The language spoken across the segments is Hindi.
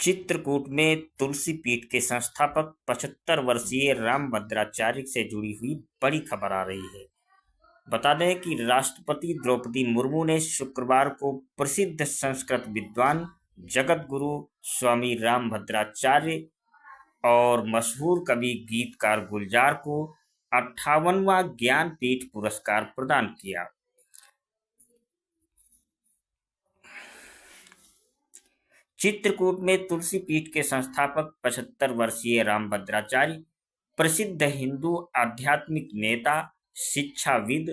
चित्रकूट में तुलसी पीठ के संस्थापक 75 वर्षीय रामभद्राचार्य से जुड़ी हुई बड़ी खबर आ रही है। बता दें कि राष्ट्रपति द्रौपदी मुर्मू ने शुक्रवार को प्रसिद्ध संस्कृत विद्वान जगत गुरु स्वामी रामभद्राचार्य और मशहूर कवि गीतकार गुलजार को 58वां ज्ञानपीठ पुरस्कार प्रदान किया। चित्रकूट में तुलसी पीठ के संस्थापक 75 वर्षीय रामभद्राचार्य प्रसिद्ध हिंदू आध्यात्मिक नेता, शिक्षाविद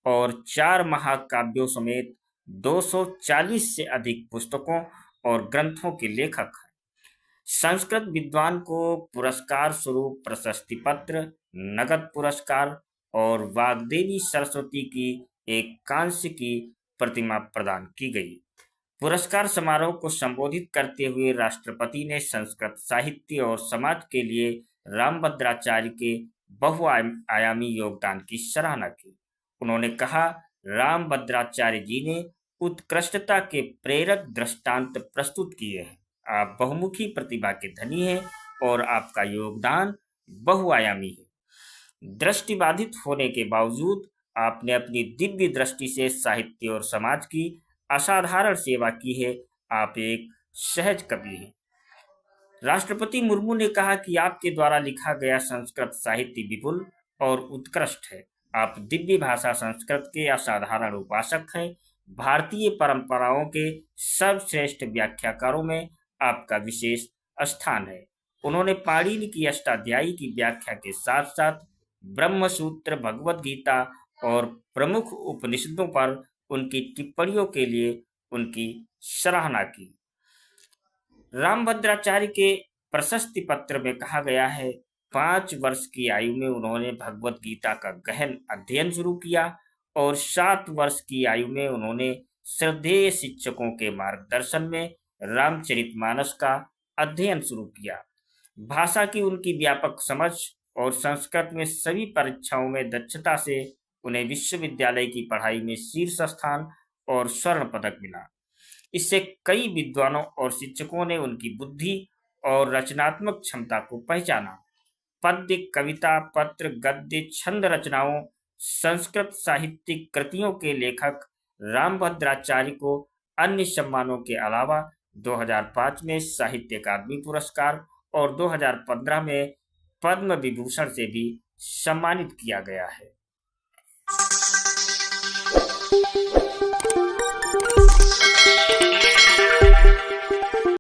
और 4 महाकाव्यों समेत 240 से अधिक पुस्तकों और ग्रंथों के लेखक हैं। संस्कृत विद्वान को पुरस्कार स्वरूप प्रशस्ति पत्र, नगद पुरस्कार और वाग्देवी सरस्वती की एक कांस्य की प्रतिमा प्रदान की गई। पुरस्कार समारोह को संबोधित करते हुए राष्ट्रपति ने संस्कृत साहित्य और समाज के लिए रामभद्राचार्य के बहुआयामी योगदान की सराहना की। उन्होंने कहा, रामभद्राचार्य जी ने उत्कृष्टता के प्रेरक दृष्टांत प्रस्तुत किए हैं। आप बहुमुखी प्रतिभा के धनी हैं और आपका योगदान बहुआयामी है। दृष्टिबाधित होने के बावजूद आपने अपनी दिव्य दृष्टि से साहित्य और समाज की असाधारण सेवा की है। आप एक सहज कवि हैं। राष्ट्रपति मुर्मू ने कहा कि आपके द्वारा लिखा गया संस्कृत साहित्य विपुल और उत्कृष्ट है। आप दिव्य भाषा संस्कृत के असाधारण उपासक हैं। भारतीय परंपराओं के सर्वश्रेष्ठ व्याख्याकारों में आपका विशेष स्थान है। उन्होंने पाणिनि की अष्टाध्यायी की व्याख्या के साथ साथ ब्रह्मसूत्र, भगवद गीता और प्रमुख उपनिषदों पर उनकी टिप्पणियों के लिए उनकी सराहना की। रामभद्राचार्य के प्रशस्ति पत्र में कहा गया है, 5 वर्ष की आयु में उन्होंने भगवद गीता का गहन अध्ययन शुरू किया और 7 वर्ष की आयु में उन्होंने श्रद्धेय शिक्षकों के मार्गदर्शन में रामचरितमानस का अध्ययन शुरू किया। भाषा की उनकी व्यापक समझ और संस्कृत में सभी परीक्षाओं में दक्षता से उन्हें विश्वविद्यालय की पढ़ाई में शीर्ष स्थान और स्वर्ण पदक मिला। इससे कई विद्वानों और शिक्षकों ने उनकी बुद्धि और रचनात्मक क्षमता को पहचाना। पद्य, कविता, पत्र, गद्य, छंद रचनाओं, संस्कृत साहित्यिक कृतियों के लेखक रामभद्राचार्य को अन्य सम्मानों के अलावा 2005 में साहित्य अकादमी पुरस्कार और 2015 में पद्म विभूषण से भी सम्मानित किया गया है।